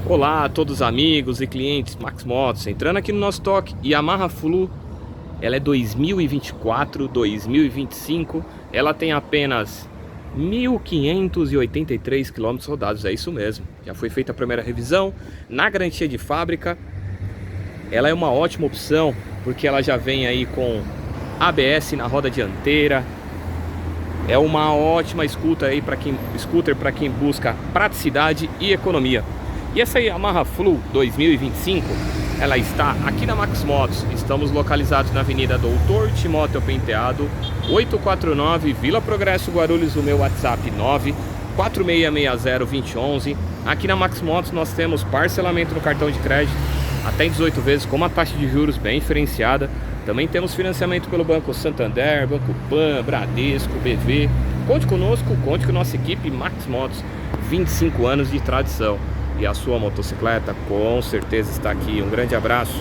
Olá a todos os amigos e clientes Max Motos, entrando aqui no nosso toque. Yamaha Flu, ela é 2024, 2025, ela tem apenas 1.583 km rodados, é isso mesmo. Já foi feita a primeira revisão, na garantia de fábrica. Ela é uma ótima opção, porque ela já vem aí com ABS na roda dianteira. É uma ótima scooter para quem busca praticidade e economia. E essa Yamaha Flu 2025, ela está aqui na Max Motos. Estamos localizados na Avenida Doutor Timóteo Penteado, 849, Vila Progresso, Guarulhos. O meu WhatsApp 946602011. Aqui na Max Motos nós temos parcelamento no cartão de crédito até em 18 vezes, com uma taxa de juros bem diferenciada. Também temos financiamento pelo Banco Santander, Banco Pan, Bradesco, BV. Conte conosco, conte com nossa equipe Max Motos, 25 anos de tradição. E a sua motocicleta com certeza está aqui. Um grande abraço.